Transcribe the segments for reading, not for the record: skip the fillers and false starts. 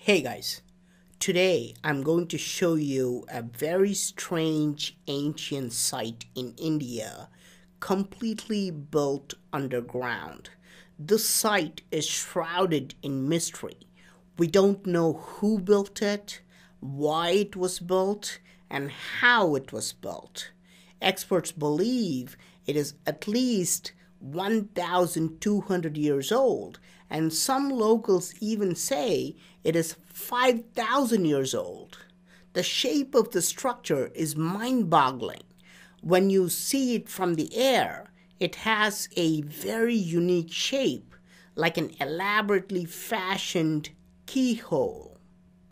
Hey guys, today I'm going to show you a very strange ancient site in India, completely built underground. This site is shrouded in mystery. We don't know who built it, why it was built, and how it was built. Experts believe it is at least 1,200 years old, and some locals even say it is 5,000 years old. The shape of the structure is mind-boggling. When you see it from the air, it has a very unique shape, like an elaborately fashioned keyhole.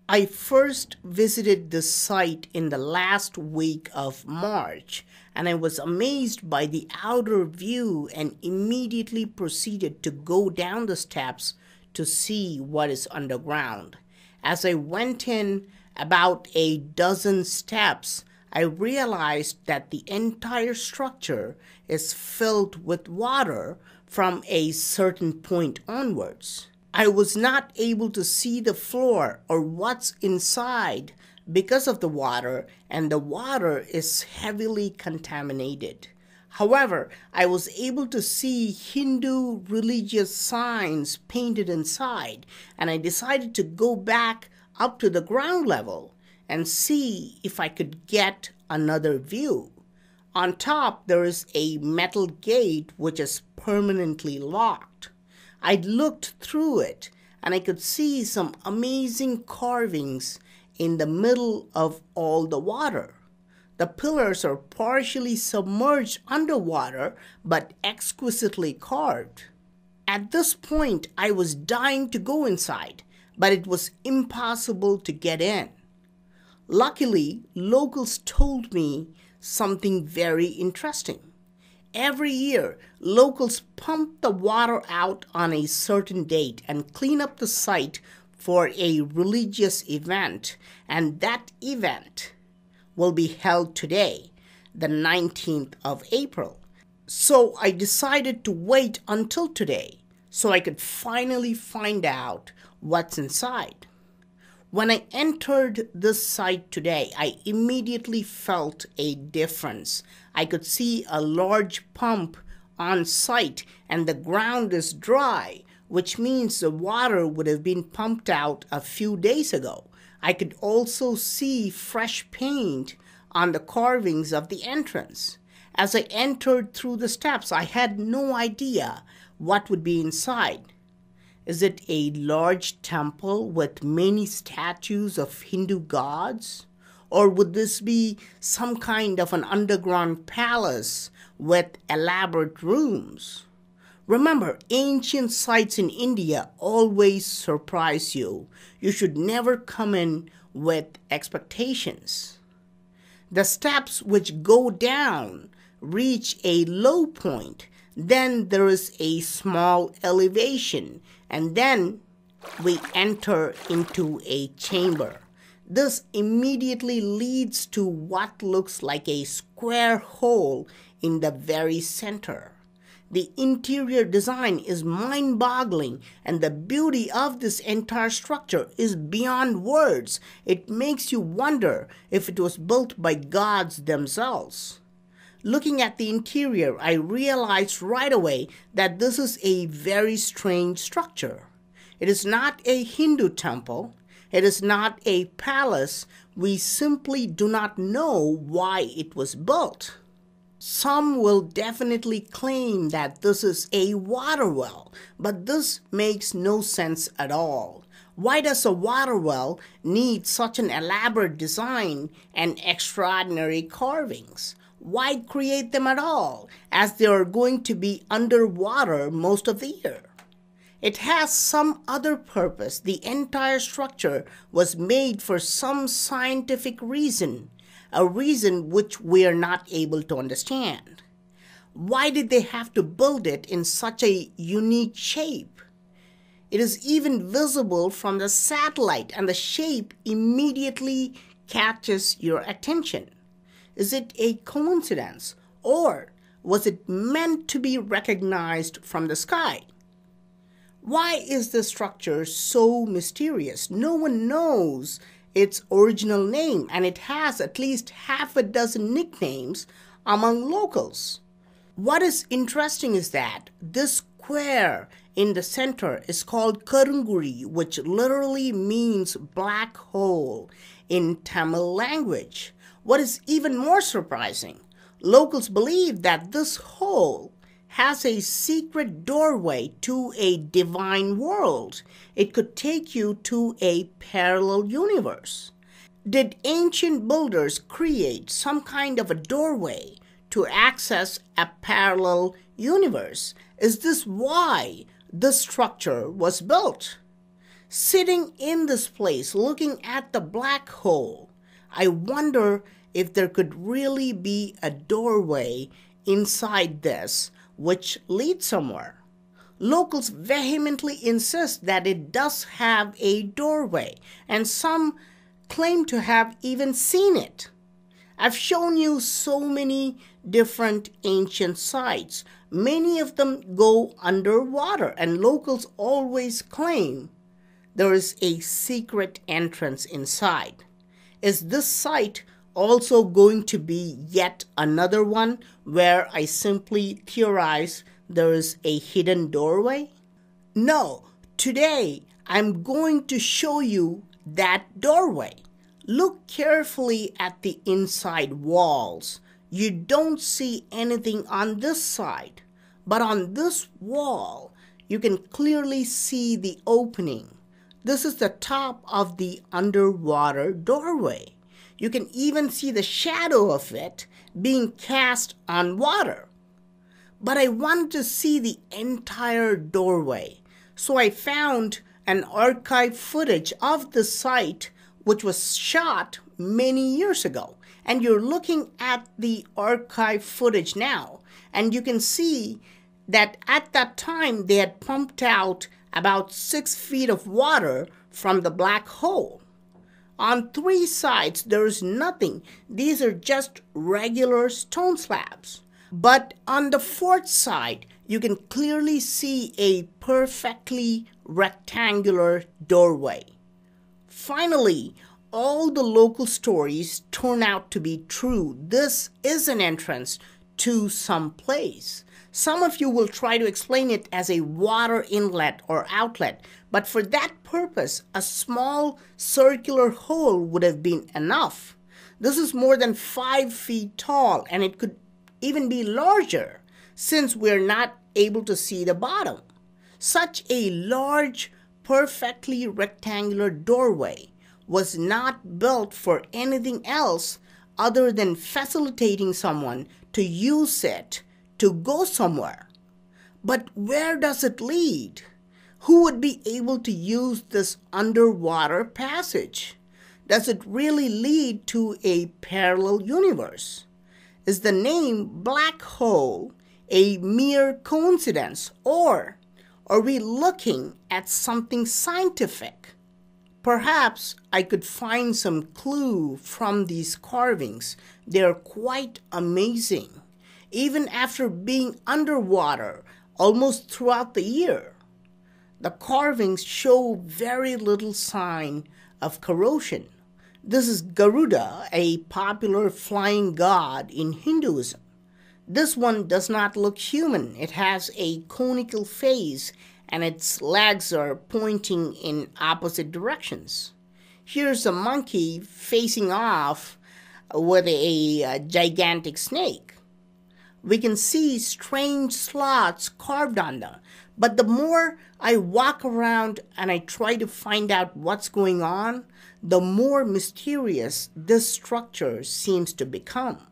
I first visited this site in the last week of March, and I was amazed by the outer view and immediately proceeded to go down the steps to see what is underground. As I went in about a dozen steps, I realized that the entire structure is filled with water from a certain point onwards. I was not able to see the floor or what's inside because of the water, and the water is heavily contaminated. However, I was able to see Hindu religious signs painted inside, and I decided to go back up to the ground level and see if I could get another view. On top, there is a metal gate which is permanently locked. I looked through it and I could see some amazing carvings in the middle of all the water. The pillars are partially submerged underwater but exquisitely carved. At this point, I was dying to go inside, but it was impossible to get in. Luckily, locals told me something very interesting. Every year, locals pump the water out on a certain date and clean up the site for a religious event, and that event will be held today, the 19th of April. So I decided to wait until today so I could finally find out what's inside. When I entered this site today, I immediately felt a difference. I could see a large pump on site and the ground is dry, which means the water would have been pumped out a few days ago. I could also see fresh paint on the carvings of the entrance. As I entered through the steps, I had no idea what would be inside. Is it a large temple with many statues of Hindu gods? Or would this be some kind of an underground palace with elaborate rooms? Remember, ancient sites in India always surprise you. You should never come in with expectations. The steps which go down reach a low point. Then there is a small elevation, and then we enter into a chamber. This immediately leads to what looks like a square hole in the very center. The interior design is mind-boggling, and the beauty of this entire structure is beyond words. It makes you wonder if it was built by gods themselves. Looking at the interior, I realized right away that this is a very strange structure. It is not a Hindu temple. It is not a palace. We simply do not know why it was built. Some will definitely claim that this is a water well, but this makes no sense at all. Why does a water well need such an elaborate design and extraordinary carvings? Why create them at all, as they are going to be underwater most of the year? It has some other purpose. The entire structure was made for some scientific reason, a reason which we are not able to understand. Why did they have to build it in such a unique shape? It is even visible from the satellite, and the shape immediately catches your attention. Is it a coincidence, or was it meant to be recognized from the sky? Why is this structure so mysterious? No one knows its original name, and it has at least half a dozen nicknames among locals. What is interesting is that this square in the center is called Karunguri, which literally means black hole in Tamil language. What is even more surprising, locals believe that this hole has a secret doorway to a divine world. It could take you to a parallel universe. Did ancient builders create some kind of a doorway to access a parallel universe? Is this why this structure was built? Sitting in this place, looking at the black hole, I wonder if there could really be a doorway inside this which leads somewhere. Locals vehemently insist that it does have a doorway, and some claim to have even seen it. I've shown you so many different ancient sites. Many of them go underwater, and locals always claim there is a secret entrance inside. Is this site also going to be yet another one where I simply theorize there is a hidden doorway? No, today I'm going to show you that doorway. Look carefully at the inside walls. You don't see anything on this side, but on this wall you can clearly see the opening. This is the top of the underwater doorway. You can even see the shadow of it being cast on water. But I wanted to see the entire doorway, so I found an archive footage of the site which was shot many years ago. And you're looking at the archive footage now, and you can see that at that time they had pumped out about 6 feet of water from the black hole. On 3 sides, there is nothing. These are just regular stone slabs. But on the 4th side, you can clearly see a perfectly rectangular doorway. Finally, all the local stories turn out to be true. This is an entrance to some place. Some of you will try to explain it as a water inlet or outlet, but for that purpose, a small circular hole would have been enough. This is more than 5 feet tall, and it could even be larger since we're not able to see the bottom. Such a large, perfectly rectangular doorway was not built for anything else other than facilitating someone to use it to go somewhere. But where does it lead? Who would be able to use this underwater passage? Does it really lead to a parallel universe? Is the name black hole a mere coincidence, or are we looking at something scientific? Perhaps I could find some clue from these carvings. They're quite amazing, even after being underwater almost throughout the year. The carvings show very little sign of corrosion. This is Garuda, a popular flying god in Hinduism. This one does not look human. It has a conical face and its legs are pointing in opposite directions. Here's a monkey facing off with a gigantic snake. We can see strange slots carved on them, but the more I walk around and I try to find out what's going on, the more mysterious this structure seems to become.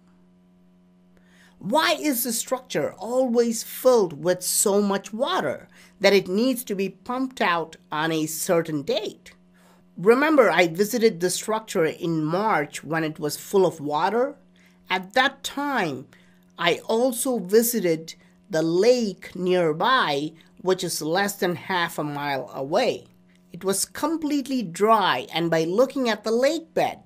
Why is the structure always filled with so much water that it needs to be pumped out on a certain date? Remember, I visited the structure in March when it was full of water? At that time, I also visited the lake nearby, which is less than half a mile away. It was completely dry, and by looking at the lake bed,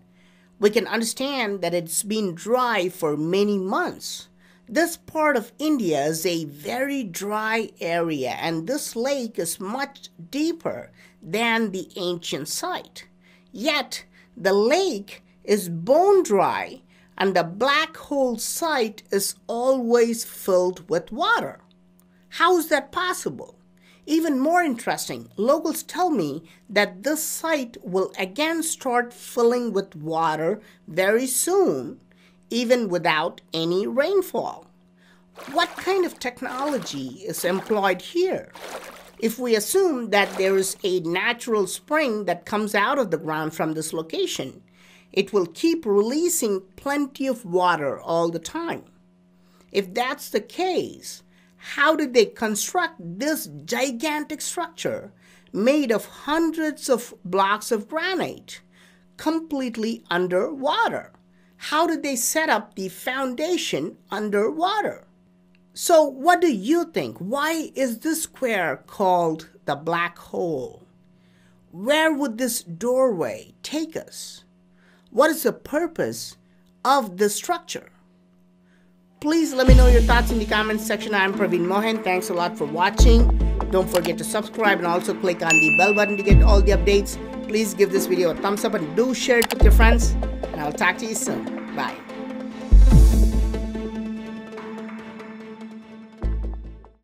we can understand that it's been dry for many months. This part of India is a very dry area, and this lake is much deeper than the ancient site. Yet, the lake is bone dry, and the black hole site is always filled with water. How is that possible? Even more interesting, locals tell me that this site will again start filling with water very soon, even without any rainfall. What kind of technology is employed here? If we assume that there is a natural spring that comes out of the ground from this location, it will keep releasing plenty of water all the time. If that's the case, how did they construct this gigantic structure made of hundreds of blocks of granite, completely underwater? How did they set up the foundation underwater? So what do you think? Why is this square called the black hole? Where would this doorway take us? What is the purpose of this structure? Please let me know your thoughts in the comments section. I'm Praveen Mohan. Thanks a lot for watching. Don't forget to subscribe and also click on the bell button to get all the updates. Please give this video a thumbs up and do share it with your friends. And I'll talk to you soon. Bye.